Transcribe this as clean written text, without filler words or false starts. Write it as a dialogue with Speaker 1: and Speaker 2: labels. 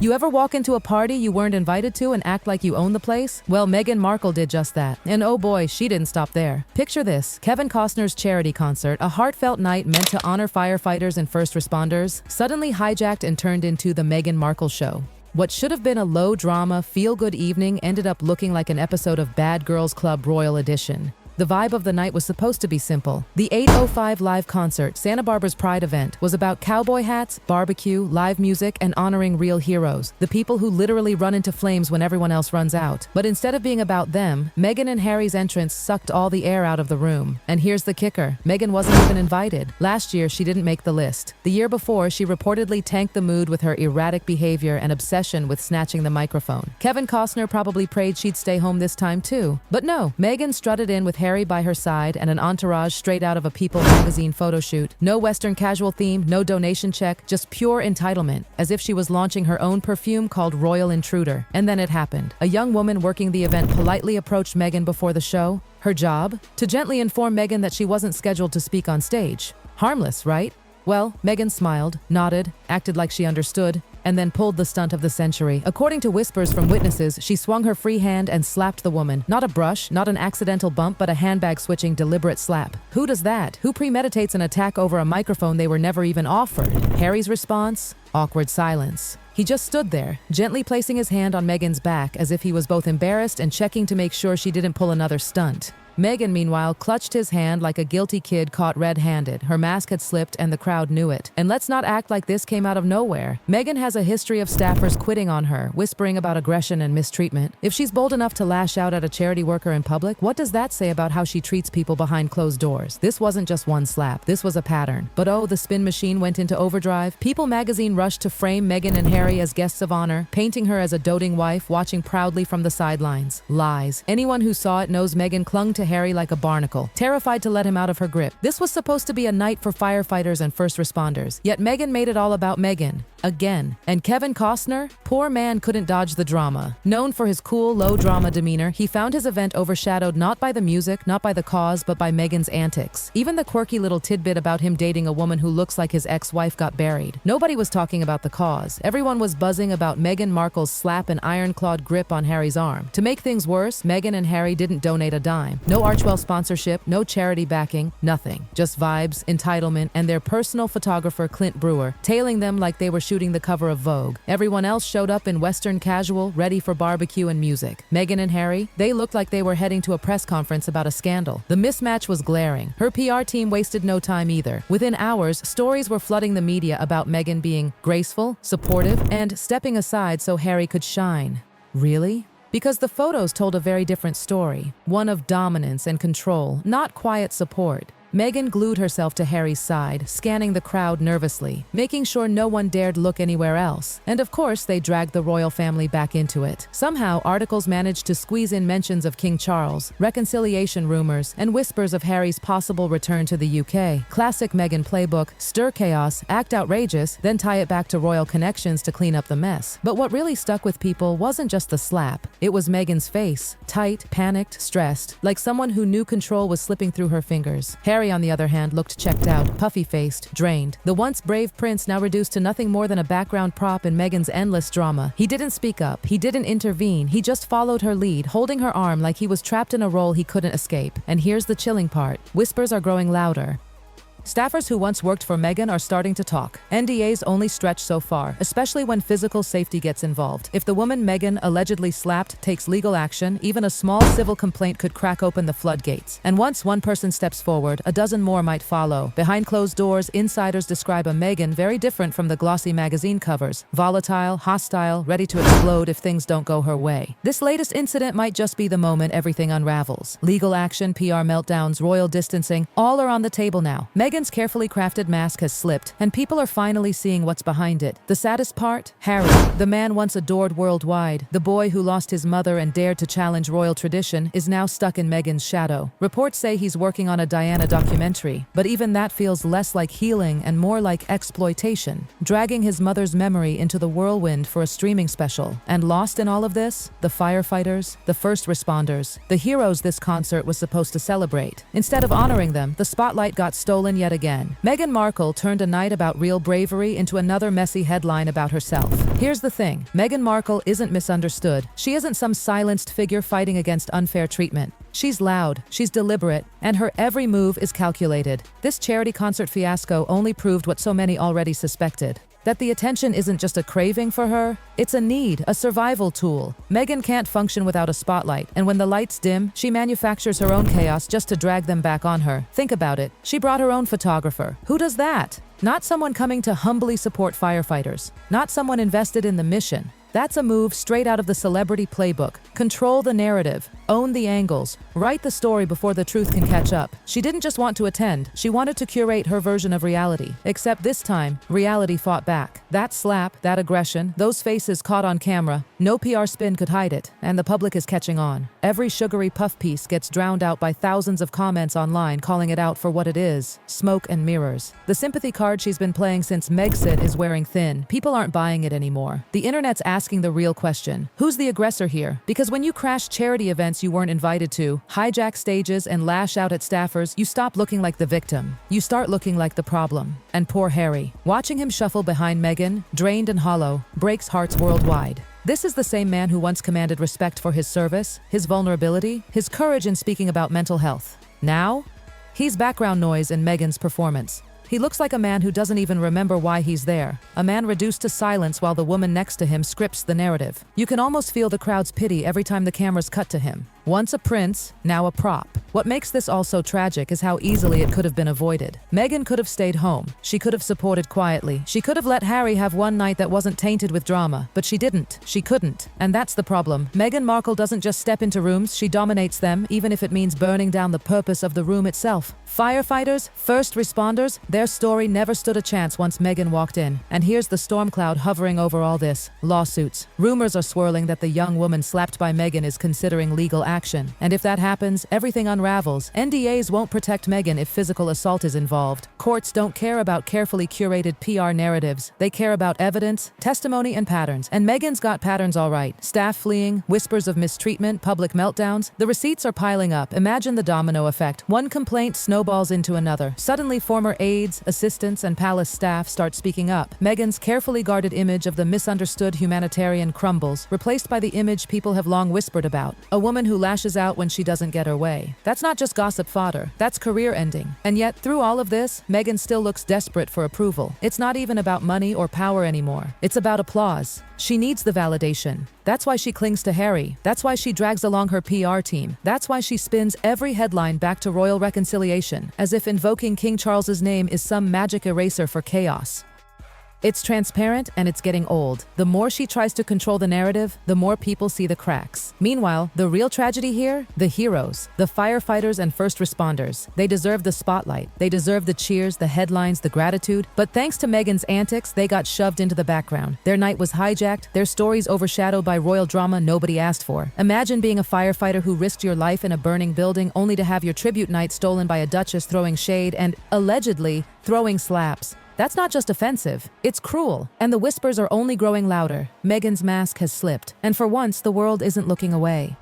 Speaker 1: You ever walk into a party you weren't invited to and act like you own the place? Well, Meghan Markle did just that. And oh boy, she didn't stop there. Picture this: Kevin Costner's charity concert, a heartfelt night meant to honor firefighters and first responders, suddenly hijacked and turned into the Meghan Markle show. What should have been a low-drama, feel-good evening ended up looking like an episode of Bad Girls Club Royal Edition. The vibe of the night was supposed to be simple. The 8:05 live concert, Santa Barbara's Pride event, was about cowboy hats, barbecue, live music, and honoring real heroes, the people who literally run into flames when everyone else runs out. But instead of being about them, Meghan and Harry's entrance sucked all the air out of the room. And here's the kicker: Meghan wasn't even invited. Last year, she didn't make the list. The year before, she reportedly tanked the mood with her erratic behavior and obsession with snatching the microphone. Kevin Costner probably prayed she'd stay home this time too. But no, Meghan strutted in with Harry by her side and an entourage straight out of a People magazine photo shoot. No Western casual theme, no donation check, just pure entitlement, as if she was launching her own perfume called Royal Intruder. And then it happened. A young woman working the event politely approached Meghan before the show. Her job? To gently inform Meghan that she wasn't scheduled to speak on stage. Harmless, right? Well, Meghan smiled, nodded, acted like she understood, and then pulled the stunt of the century. According to whispers from witnesses, she swung her free hand and slapped the woman. Not a brush, not an accidental bump, but a handbag-switching deliberate slap. Who does that? Who premeditates an attack over a microphone they were never even offered? Harry's response? Awkward silence. He just stood there, gently placing his hand on Meghan's back as if he was both embarrassed and checking to make sure she didn't pull another stunt. Meghan, meanwhile, clutched his hand like a guilty kid caught red-handed. Her mask had slipped and the crowd knew it. And let's not act like this came out of nowhere. Meghan has a history of staffers quitting on her, whispering about aggression and mistreatment. If she's bold enough to lash out at a charity worker in public, what does that say about how she treats people behind closed doors? This wasn't just one slap, this was a pattern. But oh, the spin machine went into overdrive. People magazine rushed to frame Meghan and Harry as guests of honor, painting her as a doting wife watching proudly from the sidelines. Lies. Anyone who saw it knows Meghan clung to Harry like a barnacle, terrified to let him out of her grip. This was supposed to be a night for firefighters and first responders, yet Meghan made it all about Meghan. Again. And Kevin Costner? Poor man couldn't dodge the drama. Known for his cool, low-drama demeanor, he found his event overshadowed not by the music, not by the cause, but by Meghan's antics. Even the quirky little tidbit about him dating a woman who looks like his ex-wife got buried. Nobody was talking about the cause. Everyone was buzzing about Meghan Markle's slap and iron-clawed grip on Harry's arm. To make things worse, Meghan and Harry didn't donate a dime. No Archwell sponsorship, no charity backing, nothing. Just vibes, entitlement, and their personal photographer Clint Brewer, tailing them like they were shooting the cover of Vogue. Everyone else showed up in Western casual, ready for barbecue and music. Meghan and Harry, they looked like they were heading to a press conference about a scandal. The mismatch was glaring. Her PR team wasted no time either. Within hours, stories were flooding the media about Meghan being graceful, supportive, and stepping aside so Harry could shine. Really? Because the photos told a very different story, one of dominance and control, not quiet support. Meghan glued herself to Harry's side, scanning the crowd nervously, making sure no one dared look anywhere else. And of course, they dragged the royal family back into it. Somehow, articles managed to squeeze in mentions of King Charles, reconciliation rumors, and whispers of Harry's possible return to the UK. Classic Meghan playbook: stir chaos, act outrageous, then tie it back to royal connections to clean up the mess. But what really stuck with people wasn't just the slap. It was Meghan's face, tight, panicked, stressed, like someone who knew control was slipping through her fingers. Harry, on the other hand, looked checked out, puffy-faced, drained. The once brave prince now reduced to nothing more than a background prop in Meghan's endless drama. He didn't speak up, he didn't intervene, he just followed her lead, holding her arm like he was trapped in a role he couldn't escape. And here's the chilling part: whispers are growing louder. Staffers who once worked for Meghan are starting to talk. NDAs only stretch so far, especially when physical safety gets involved. If the woman Meghan allegedly slapped takes legal action, even a small civil complaint could crack open the floodgates. And once one person steps forward, a dozen more might follow. Behind closed doors, insiders describe a Meghan very different from the glossy magazine covers. Volatile, hostile, ready to explode if things don't go her way. This latest incident might just be the moment everything unravels. Legal action, PR meltdowns, royal distancing, all are on the table now. Meghan's carefully crafted mask has slipped, and people are finally seeing what's behind it. The saddest part? Harry, the man once adored worldwide, the boy who lost his mother and dared to challenge royal tradition, is now stuck in Meghan's shadow. Reports say he's working on a Diana documentary, but even that feels less like healing and more like exploitation, dragging his mother's memory into the whirlwind for a streaming special. And lost in all of this? The firefighters, the first responders, the heroes this concert was supposed to celebrate. Instead of honoring them, the spotlight got stolen yet again. Meghan Markle turned a night about real bravery into another messy headline about herself. Here's the thing, Meghan Markle isn't misunderstood. She isn't some silenced figure fighting against unfair treatment. She's loud, she's deliberate, and her every move is calculated. This charity concert fiasco only proved what so many already suspected. That the attention isn't just a craving for her, it's a need, a survival tool. Meghan can't function without a spotlight, and when the lights dim, she manufactures her own chaos just to drag them back on her. Think about it. She brought her own photographer. Who does that? Not someone coming to humbly support firefighters. Not someone invested in the mission. That's a move straight out of the celebrity playbook. Control the narrative, own the angles, write the story before the truth can catch up. She didn't just want to attend, she wanted to curate her version of reality. Except this time, reality fought back. That slap, that aggression, those faces caught on camera, no PR spin could hide it, and the public is catching on. Every sugary puff piece gets drowned out by thousands of comments online calling it out for what it is, smoke and mirrors. The sympathy card she's been playing since Megxit is wearing thin. People aren't buying it anymore. The internet's asking the real question. Who's the aggressor here? Because when you crash charity events you weren't invited to, hijack stages and lash out at staffers, you stop looking like the victim. You start looking like the problem. And poor Harry. Watching him shuffle behind Meghan, drained and hollow, breaks hearts worldwide. This is the same man who once commanded respect for his service, his vulnerability, his courage in speaking about mental health. Now, he's background noise in Meghan's performance. He looks like a man who doesn't even remember why he's there. A man reduced to silence while the woman next to him scripts the narrative. You can almost feel the crowd's pity every time the cameras cut to him. Once a prince, now a prop. What makes this all so tragic is how easily it could have been avoided. Meghan could have stayed home. She could have supported quietly. She could have let Harry have one night that wasn't tainted with drama. But she didn't. She couldn't. And that's the problem. Meghan Markle doesn't just step into rooms, she dominates them, even if it means burning down the purpose of the room itself. Firefighters, first responders, their story never stood a chance once Meghan walked in. And here's the storm cloud hovering over all this. Lawsuits. Rumors are swirling that the young woman slapped by Meghan is considering legal action. And if that happens, everything unravels. NDAs won't protect Meghan if physical assault is involved. Courts don't care about carefully curated PR narratives. They care about evidence, testimony, and patterns. And Meghan's got patterns all right. Staff fleeing, whispers of mistreatment, public meltdowns. The receipts are piling up. Imagine the domino effect. One complaint snowballs into another. Suddenly former aides, assistants, and palace staff start speaking up. Meghan's carefully guarded image of the misunderstood humanitarian crumbles, replaced by the image people have long whispered about. A woman who lashes out when she doesn't get her way. That's not just gossip fodder, that's career ending. And yet, through all of this, Meghan still looks desperate for approval. It's not even about money or power anymore. It's about applause. She needs the validation. That's why she clings to Harry. That's why she drags along her PR team. That's why she spins every headline back to royal reconciliation, as if invoking King Charles's name is some magic eraser for chaos. It's transparent and it's getting old. The more she tries to control the narrative, the more people see the cracks. Meanwhile, the real tragedy here? The heroes, the firefighters and first responders. They deserve the spotlight. They deserve the cheers, the headlines, the gratitude. But thanks to Meghan's antics, they got shoved into the background. Their night was hijacked, their stories overshadowed by royal drama nobody asked for. Imagine being a firefighter who risked your life in a burning building only to have your tribute night stolen by a duchess throwing shade and, allegedly, throwing slaps. That's not just offensive, it's cruel. And the whispers are only growing louder. Meghan's mask has slipped, and for once the world isn't looking away.